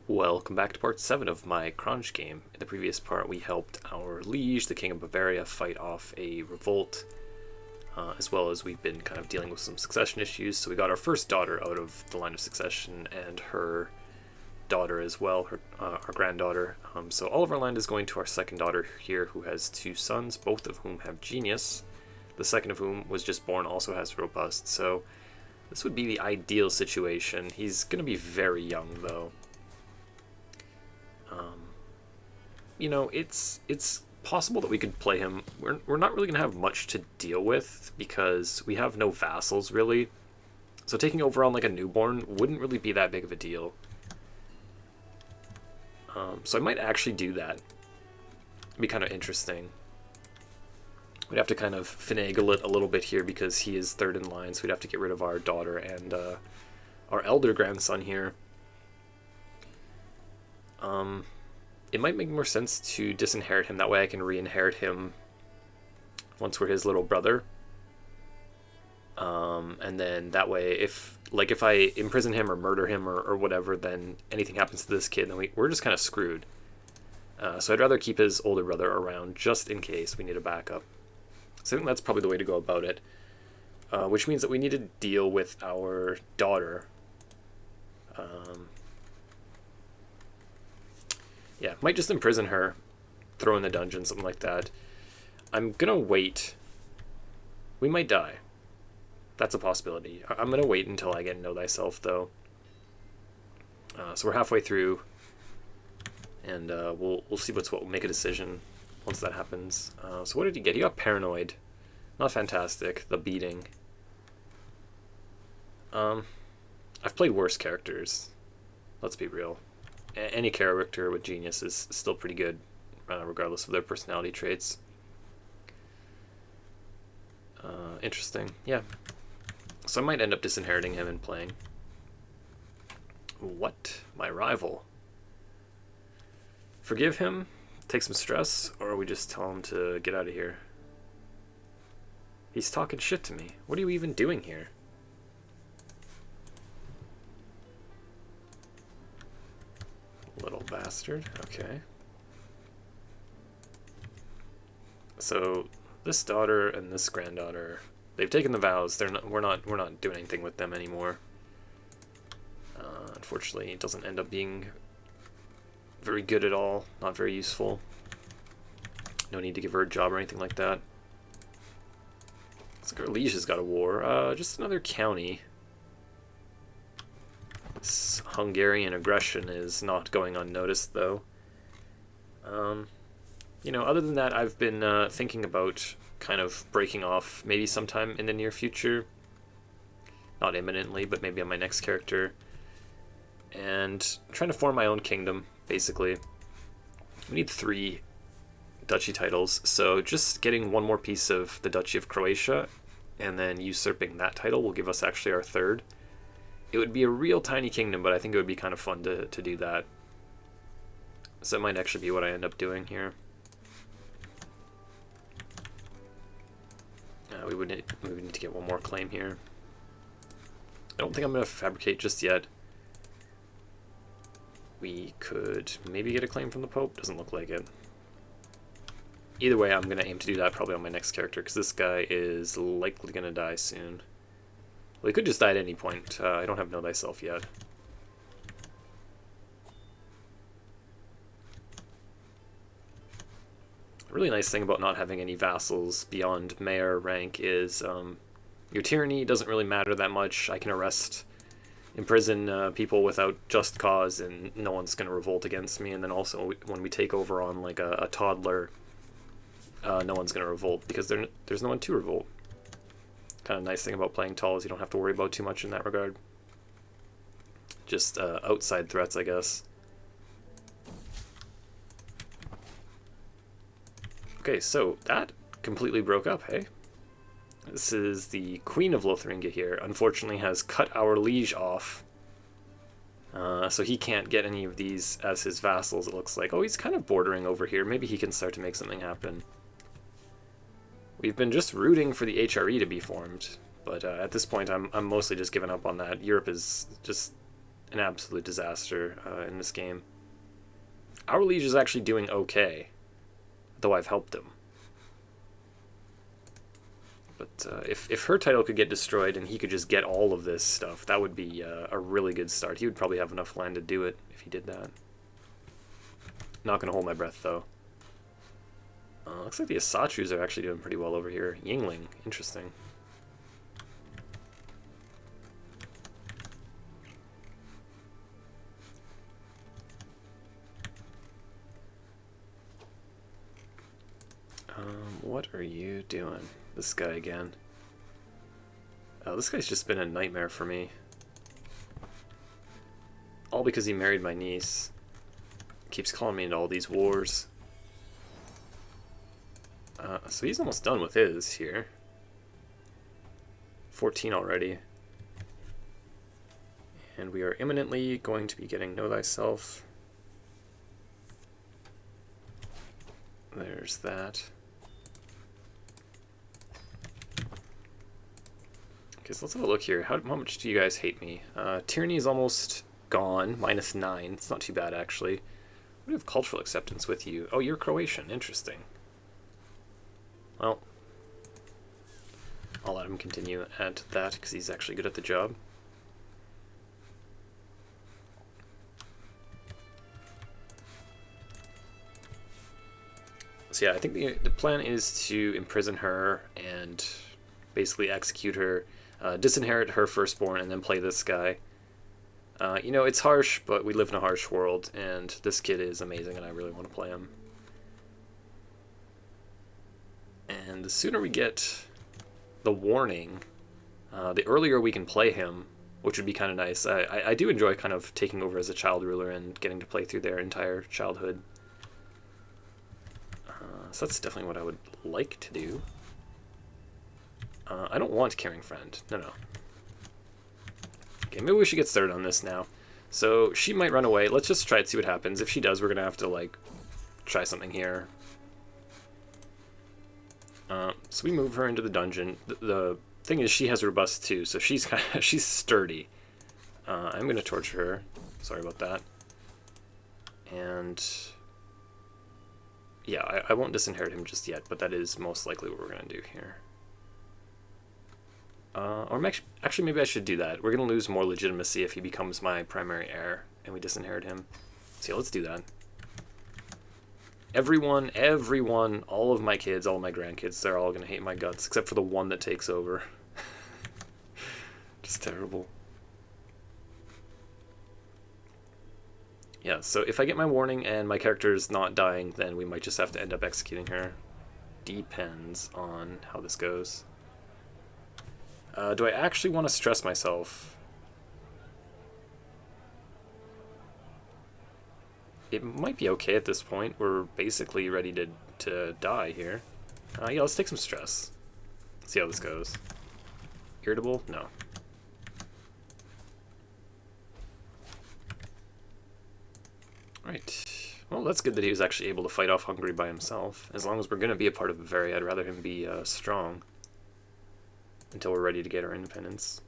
Welcome back to part 7 of my Kranj game. In the previous part we helped our liege, the King of Bavaria, fight off a revolt, as well as we've been kind of dealing with some succession issues. So we got our first daughter out of the line of succession and her daughter as well, our granddaughter. So all of our land is going to our second daughter here, who has two sons, both of whom have genius. The second of whom was just born, also has robust. So this would be the ideal situation. He's going to be very young though. You know, it's possible that we could play him. We're not really going to have much to deal with because we have no vassals, really. So taking over on, like, a newborn wouldn't really be that big of a deal. So I might actually do that. It'd be kind of interesting. We'd have to kind of finagle it a little bit here because he is third in line, so we'd have to get rid of our daughter and our elder grandson here. It might make more sense to disinherit him. That way I can re-inherit him once we're his little brother. And then that way, if I imprison him or murder him or whatever, then anything happens to this kid, then we're just kind of screwed. So I'd rather keep his older brother around just in case we need a backup. So I think that's probably the way to go about it. Which means that we need to deal with our daughter. Yeah, might just imprison her, throw in the dungeon, something like that. I'm gonna wait. We might die. That's a possibility. I'm gonna wait until I get Know Thyself, though. So we're halfway through, and we'll see what's what. We'll make a decision once that happens. So what did he get? He got Paranoid. Not fantastic. The Beating. I've played worse characters. Let's be real. Any character with genius is still pretty good, regardless of their personality traits. Interesting. Yeah. So I might end up disinheriting him and playing. What? My rival? Forgive him? Take some stress? Or we just tell him to get out of here? He's talking shit to me. What are you even doing here? Little bastard. Okay. So this daughter and this granddaughter, they've taken the vows. We're not doing anything with them anymore. Unfortunately, it doesn't end up being very good at all. Not very useful. No need to give her a job or anything like that. Looks like our liege has got a war. Just another county. This Hungarian aggression is not going unnoticed, though. You know, other than that, I've been thinking about kind of breaking off maybe sometime in the near future. Not imminently, but maybe on my next character. And trying to form my own kingdom, basically. We need 3 duchy titles, so just getting one more piece of the Duchy of Croatia and then usurping that title will give us actually our third. It would be a real tiny kingdom, but I think it would be kind of fun to do that. So it might actually be what I end up doing here. We would need to get one more claim here. I don't think I'm going to fabricate just yet. We could maybe get a claim from the Pope. Doesn't look like it. Either way, I'm going to aim to do that probably on my next character, because this guy is likely going to die soon. Well, he could just die at any point. I don't have Know Thyself yet. A really nice thing about not having any vassals beyond mayor rank is your tyranny doesn't really matter that much. I can arrest, imprison people without just cause, and no one's going to revolt against me. And then also, when we take over on like a toddler, no one's going to revolt because there's no one to revolt. Kind of nice thing about playing tall is you don't have to worry about too much in that regard. Just outside threats, I guess. Okay, so that completely broke up, hey? This is the Queen of Lotharingia here. Unfortunately has cut our liege off. So he can't get any of these as his vassals, it looks like. Oh, he's kind of bordering over here. Maybe he can start to make something happen. We've been just rooting for the HRE to be formed, but at this point I'm mostly just giving up on that. Europe is just an absolute disaster in this game. Our liege is actually doing okay, though I've helped him. But if her title could get destroyed and he could just get all of this stuff, that would be a really good start. He would probably have enough land to do it if he did that. Not going to hold my breath, though. Looks like the Asatrus are actually doing pretty well over here. Yingling, interesting. What are you doing? This guy again. Oh, this guy's just been a nightmare for me. All because he married my niece. Keeps calling me into all these wars. So he's almost done with his here. 14 already. And we are imminently going to be getting Know Thyself. There's that. Okay, so let's have a look here. How much do you guys hate me? Tyranny is almost gone, -9. It's not too bad, actually. What do you have cultural acceptance with you? Oh, you're Croatian. Interesting. Well, I'll let him continue at that because he's actually good at the job. So yeah, I think the plan is to imprison her and basically execute her, disinherit her firstborn, and then play this guy. You know, it's harsh, but we live in a harsh world, and this kid is amazing, and I really want to play him. And the sooner we get the warning, the earlier we can play him, which would be kind of nice. I do enjoy kind of taking over as a child ruler and getting to play through their entire childhood. So that's definitely what I would like to do. I don't want Caring Friend. No. Okay, maybe we should get started on this now. So she might run away. Let's just try it, see what happens. If she does, we're going to have to, like, try something here. So we move her into the dungeon. The thing is, she has robust too, so she's she's sturdy. I'm going to torture her. Sorry about that. And yeah, I won't disinherit him just yet, but that is most likely what we're going to do here. Or actually, maybe I should do that. We're going to lose more legitimacy if he becomes my primary heir and we disinherit him. So yeah, let's do that. Everyone, all of my kids, all of my grandkids, they're all going to hate my guts, except for the one that takes over. Just terrible. Yeah, so if I get my warning and my character's not dying, then we might just have to end up executing her. Depends on how this goes. Do I actually want to stress myself? It might be okay at this point. We're basically ready to die here. Yeah, let's take some stress. See how this goes. Irritable? No. Right. Well, that's good that he was actually able to fight off Hungary by himself. As long as we're going to be a part of Bavaria, I'd rather him be strong until we're ready to get our independence.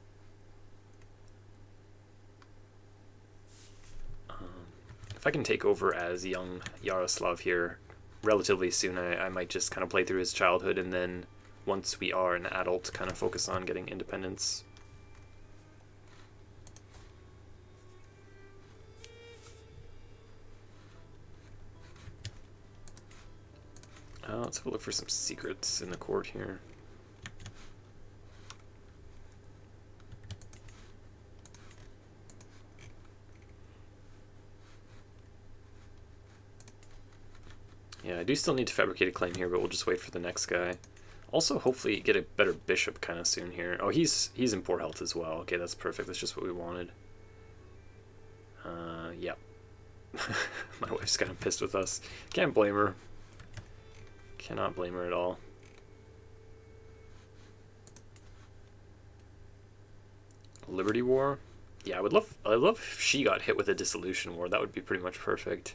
If I can take over as young Yaroslav here relatively soon, I might just kind of play through his childhood, and then once we are an adult, kind of focus on getting independence. Let's have a look for some secrets in the court here. Yeah, I do still need to fabricate a claim here, but we'll just wait for the next guy. Also, hopefully get a better bishop kind of soon here. Oh, he's in poor health as well. Okay, that's perfect. That's just what we wanted. Yeah. My wife's kind of pissed with us. Can't blame her. Cannot blame her at all. Liberty War? Yeah, I'd love if she got hit with a dissolution war. That would be pretty much perfect.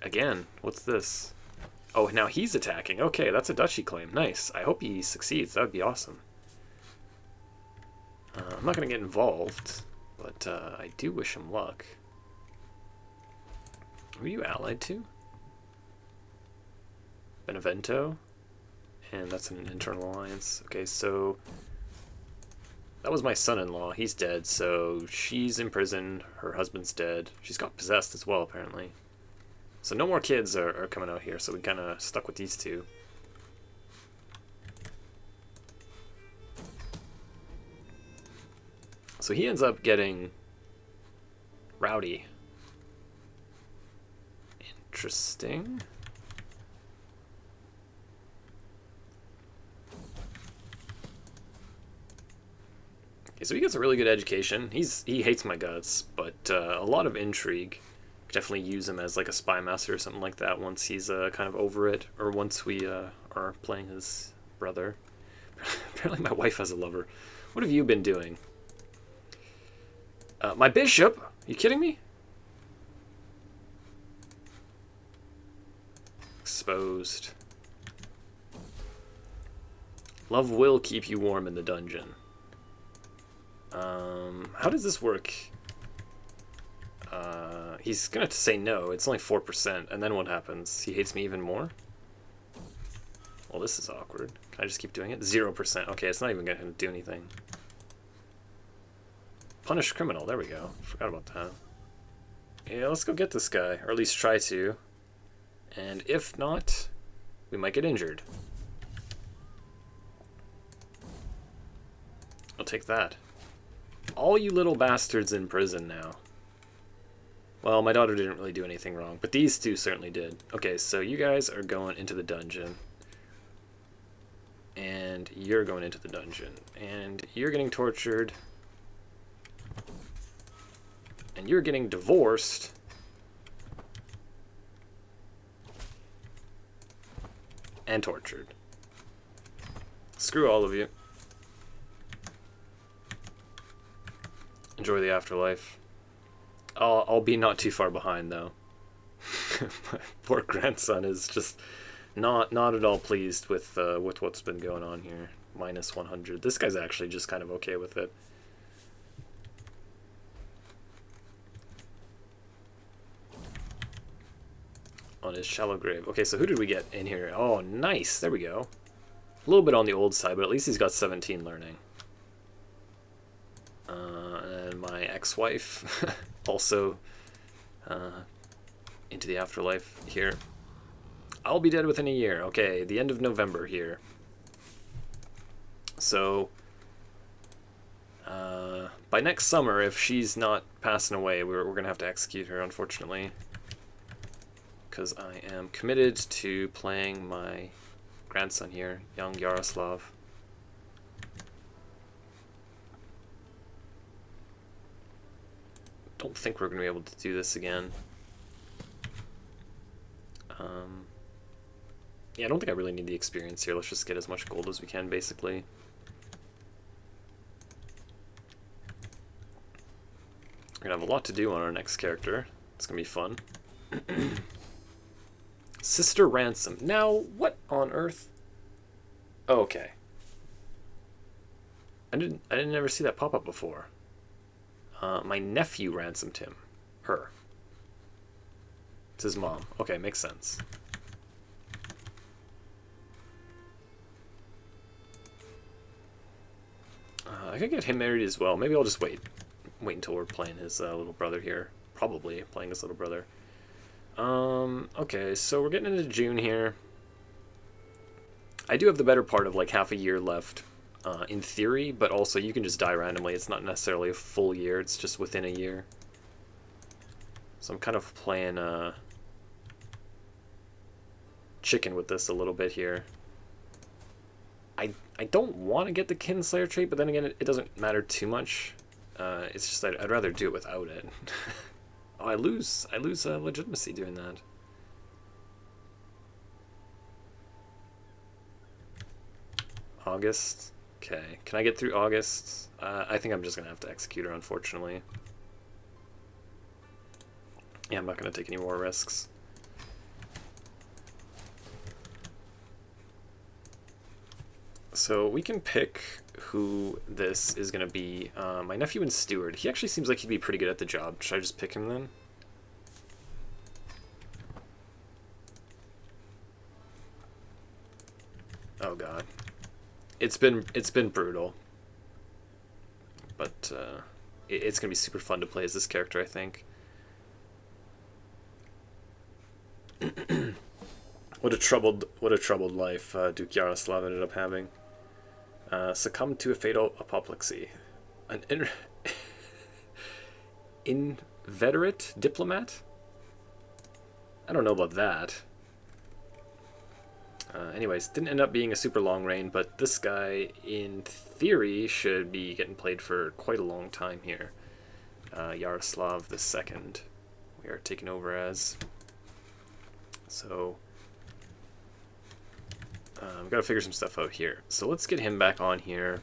Again, what's this? Oh, now he's attacking. Okay, that's a duchy claim. Nice. I hope he succeeds. That would be awesome. I'm not going to get involved, but I do wish him luck. Who are you allied to? Benevento? And that's an internal alliance. Okay, so that was my son-in-law. He's dead, so she's in prison. Her husband's dead. She's got possessed as well, apparently. So no more kids are coming out here, so we kind of stuck with these two. So he ends up getting rowdy. Interesting. Okay, so he gets a really good education. He hates my guts, but a lot of intrigue. Could definitely use him as like a spy master or something like that once he's kind of over it, or once we are playing his brother. Apparently my wife has a lover. What have you been doing? My bishop? You kidding me? Exposed. Love will keep you warm in the dungeon. How does this work? He's gonna say no. It's only 4%, and then what happens? He hates me even more? Well, this is awkward. Can I just keep doing it? 0%. Okay, it's not even gonna do anything. Punish criminal. There we go. Forgot about that. Yeah, let's go get this guy, or at least try to. And if not, we might get injured. I'll take that. All you little bastards in prison now. Well, my daughter didn't really do anything wrong, but these two certainly did. Okay, so you guys are going into the dungeon. And you're going into the dungeon. And you're getting tortured. And you're getting divorced. And tortured. Screw all of you. Enjoy the afterlife. I'll be not too far behind, though. My poor grandson is just not at all pleased with what's been going on here. Minus 100. This guy's actually just kind of okay with it. On his shallow grave. Okay, so who did we get in here? Oh, nice. There we go. A little bit on the old side, but at least he's got 17 learning. And my ex-wife also into the afterlife here. I'll be dead within a year. Okay, the end of November here. So by next summer, if she's not passing away, we're going to have to execute her, unfortunately. Because I am committed to playing my grandson here, young Yaroslav. Don't think we're going to be able to do this again. Yeah, I don't think I really need the experience here. Let's just get as much gold as we can, basically. We're going to have a lot to do on our next character. It's going to be fun. Sister Ransom. Now, what on earth? Oh, okay. I didn't ever see that pop up before. My nephew ransomed him. Her. It's his mom. Okay, makes sense. I could get him married as well. Maybe I'll just wait until we're playing his little brother here. Probably playing his little brother. Okay, so we're getting into June here. I do have the better part of like half a year left, in theory, but also you can just die randomly. It's not necessarily a full year, it's just within a year. So I'm kind of playing chicken with this a little bit here. I don't want to get the Kinslayer trait, but then again, it doesn't matter too much. It's just that I'd rather do it without it. Oh, I lose legitimacy doing that. August. Okay, can I get through August? I think I'm just gonna have to execute her, unfortunately. Yeah, I'm not gonna take any more risks. So we can pick who this is going to be. My nephew and steward. He actually seems like he'd be pretty good at the job. Should I just pick him then? Oh god. It's been brutal. But it's going to be super fun to play as this character, I think. What a troubled life Duke Yaroslav ended up having. Succumbed to a fatal apoplexy. An inveterate diplomat? I don't know about that. Anyways, didn't end up being a super long reign, but this guy, in theory, should be getting played for quite a long time here. Yaroslav II, we are taking over as. So, we've got to figure some stuff out here. So let's get him back on here.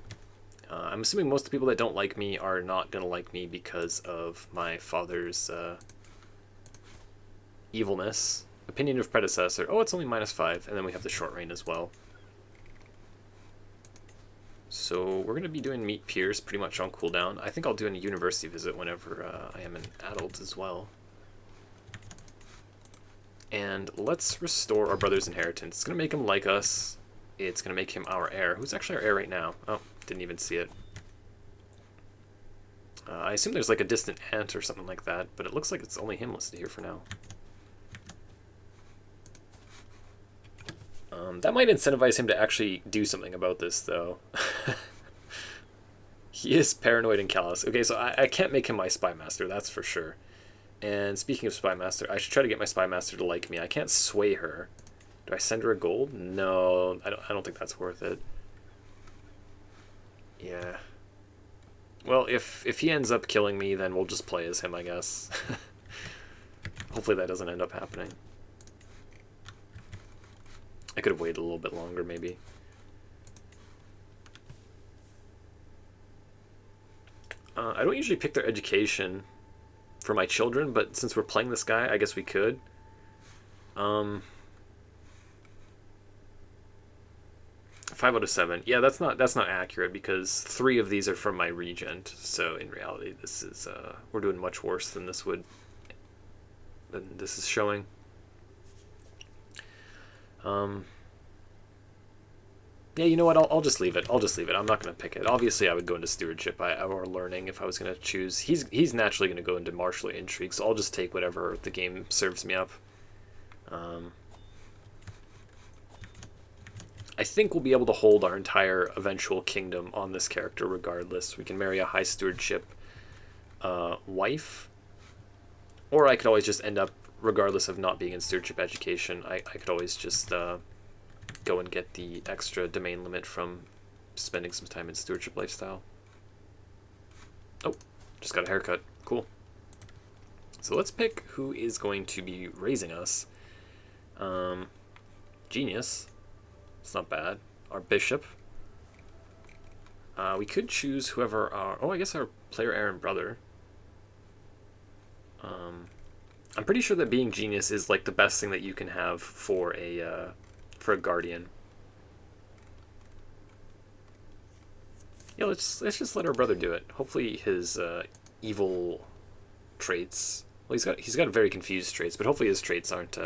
I'm assuming most of the people that don't like me are not going to like me because of my father's evilness. Opinion of predecessor. Oh, it's only -5, and then we have the short reign as well. So we're going to be doing meet peers pretty much on cooldown. I think I'll do a university visit whenever I am an adult as well. And let's restore our brother's inheritance. It's going to make him like us. It's going to make him our heir. Who's actually our heir right now? Oh, didn't even see it. I assume there's like a distant aunt or something like that, but it looks like it's only him listed here for now. That might incentivize him to actually do something about this, though. He is paranoid and callous. Okay, so I can't make him my spy master, that's for sure. And speaking of spy master, I should try to get my spy master to like me. I can't sway her. Do I send her a gold? No, I don't think that's worth it. Yeah. Well, if he ends up killing me, then we'll just play as him, I guess. Hopefully that doesn't end up happening. I could have waited a little bit longer, maybe. I don't usually pick their education for my children, but since we're playing this guy, I guess we could. 5 out of 7. Yeah, that's not accurate because 3 of these are from my regent. So in reality, this is we're doing much worse than this is showing. Yeah, you know what? I'll just leave it. I'm not going to pick it. Obviously, I would go into stewardship or learning if I was going to choose. He's naturally going to go into martial intrigue, so I'll just take whatever the game serves me up. I think we'll be able to hold our entire eventual kingdom on this character regardless. We can marry a high stewardship wife, or I could always just end up, regardless of not being in stewardship education, I could always just go and get the extra domain limit from spending some time in stewardship lifestyle. Oh, just got a haircut. Cool. So let's pick who is going to be raising us. Genius. It's not bad. Our bishop. We could choose whoever our... Oh, I guess our player heir and brother. I'm pretty sure that being genius is like the best thing that you can have for a guardian. Yeah, let's just let our brother do it. Hopefully his evil traits... Well, he's got very confused traits, but hopefully his traits aren't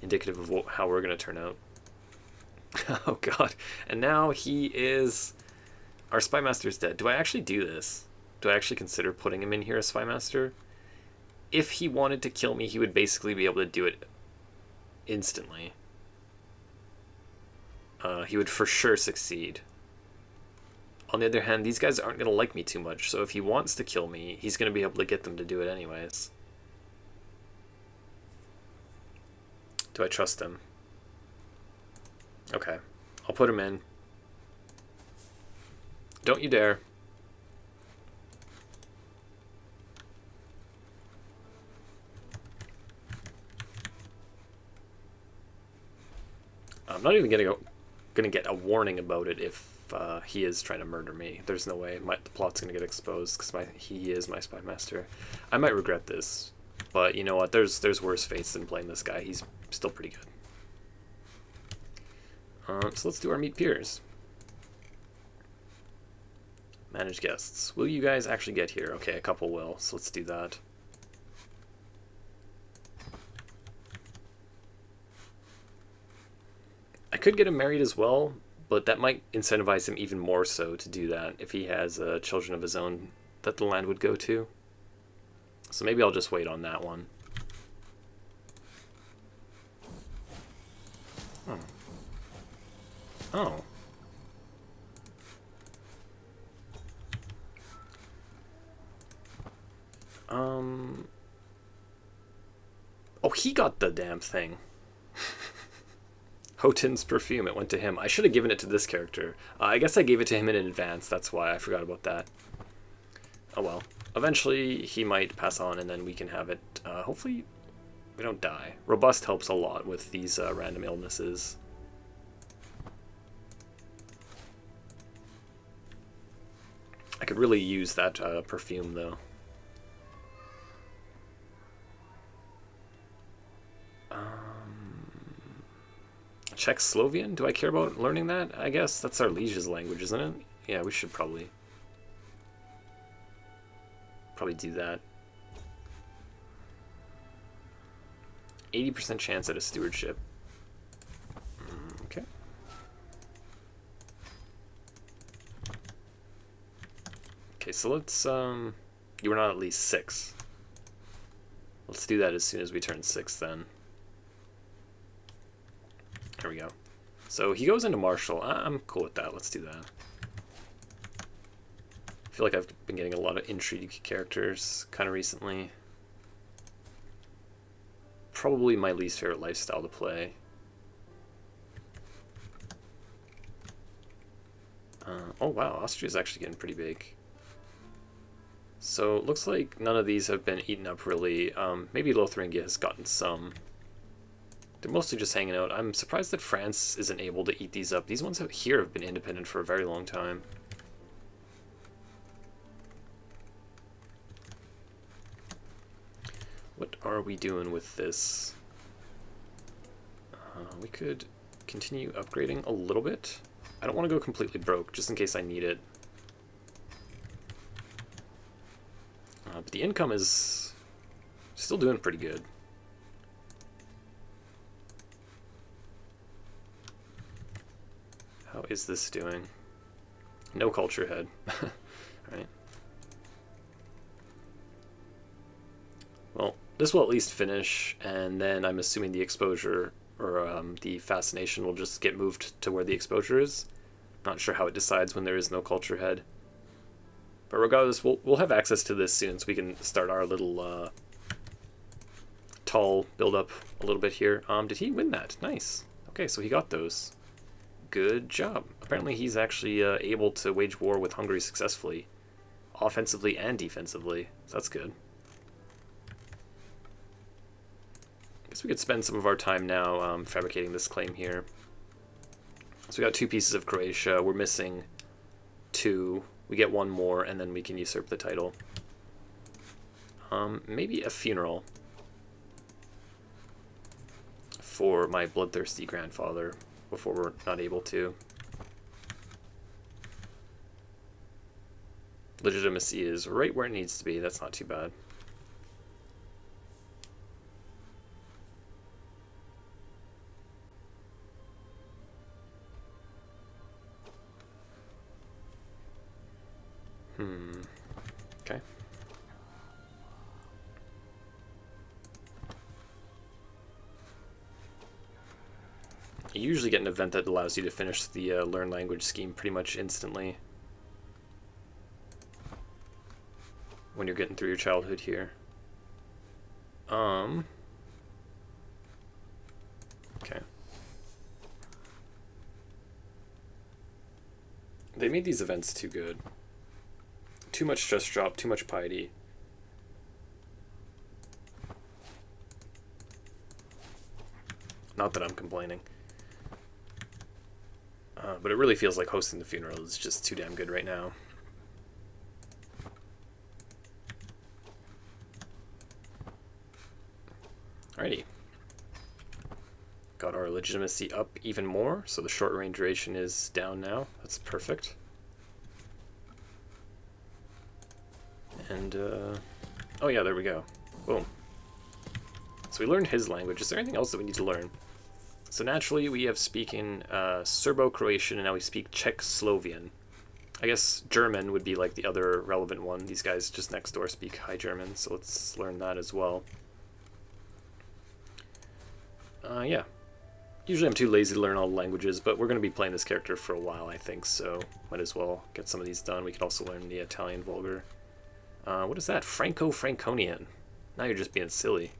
indicative of how we're going to turn out. Oh god. And now he is... Our spy master is dead. Do I actually do this? Do I actually consider putting him in here as spy master? If he wanted to kill me, he would basically be able to do it instantly. He would for sure succeed. On the other hand, these guys aren't going to like me too much, so if he wants to kill me, he's going to be able to get them to do it anyways. Do I trust him? Okay, I'll put him in. Don't you dare. I'm not even gonna get a warning about it if he is trying to murder me. There's no way the plot's gonna get exposed because he is my spy master. I might regret this, but you know what? There's worse fates than playing this guy. He's still pretty good. So let's do our meet peers. Manage guests. Will you guys actually get here? Okay, a couple will, so let's do that. I could get him married as well, but that might incentivize him even more so to do that if he has children of his own that the land would go to. So maybe I'll just wait on that one. Oh. Oh. Oh, he got the damn thing. Hoten's perfume, it went to him. I should have given it to this character. I guess I gave it to him in advance, that's why I forgot about that. Oh well. Eventually, he might pass on, and then we can have it. Hopefully, we don't die. Robust helps a lot with these random illnesses. I could really use that perfume, though. Czech-Slovian? Do I care about learning that? I guess that's our liege's language, isn't it? Yeah, we should probably do that. 80% chance at a stewardship. Okay. Okay, so let's you were not at least 6. Let's do that as soon as we turn 6 then. There we go. So he goes into Marshall. I'm cool with that. Let's do that. I feel like I've been getting a lot of intrigue characters kind of recently. Probably my least favorite lifestyle to play. Oh wow, Austria's actually getting pretty big. So it looks like none of these have been eaten up really. Maybe Lotharingia has gotten some. They're mostly just hanging out. I'm surprised that France isn't able to eat these up. These ones here have been independent for a very long time. What are we doing with this? We could continue upgrading a little bit. I don't want to go completely broke, just in case I need it. But the income is still doing pretty good. How is this doing? No culture head. Right. Well, this will at least finish, and then I'm assuming the exposure or the fascination will just get moved to where the exposure is. Not sure how it decides when there is no culture head. But regardless, we'll have access to this soon, so we can start our little tall build-up a little bit here. Did he win that? Nice. Okay, so he got those. Good job. Apparently he's actually able to wage war with Hungary successfully. Offensively and defensively. So that's good. Guess we could spend some of our time now fabricating this claim here. So we got 2 pieces of Croatia. We're missing 2. We get 1 more, and then we can usurp the title. Maybe a funeral for my bloodthirsty grandfather before we're not able to. Legitimacy is right where it needs to be. That's not too bad. Okay. You usually get an event that allows you to finish the learn language scheme pretty much instantly when you're getting through your childhood here. Okay. They made these events too good. Too much stress drop, too much piety. Not that I'm complaining. But it really feels like hosting the funeral is just too damn good right now. Alrighty. Got our legitimacy up even more, so the short range duration is down now. That's perfect. And, oh yeah, there we go. Boom. So we learned his language. Is there anything else that we need to learn? So naturally, we have speaking Serbo-Croatian, and now we speak Czech-Slovian. I guess German would be like the other relevant one. These guys just next door speak High German, so let's learn that as well. Yeah. Usually I'm too lazy to learn all the languages, but we're going to be playing this character for a while, I think, so might as well get some of these done. We could also learn the Italian Vulgar. What is that? Franco-Franconian. Now you're just being silly.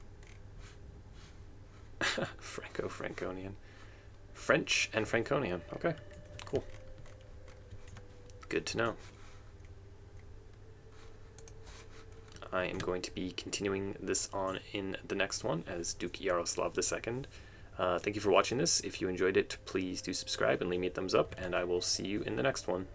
Franco-Franconian. French and Franconian. Okay, cool. Good to know. I am going to be continuing this on in the next one as Duke Yaroslav II. Thank you for watching this. If you enjoyed it, please do subscribe and leave me a thumbs up, and I will see you in the next one.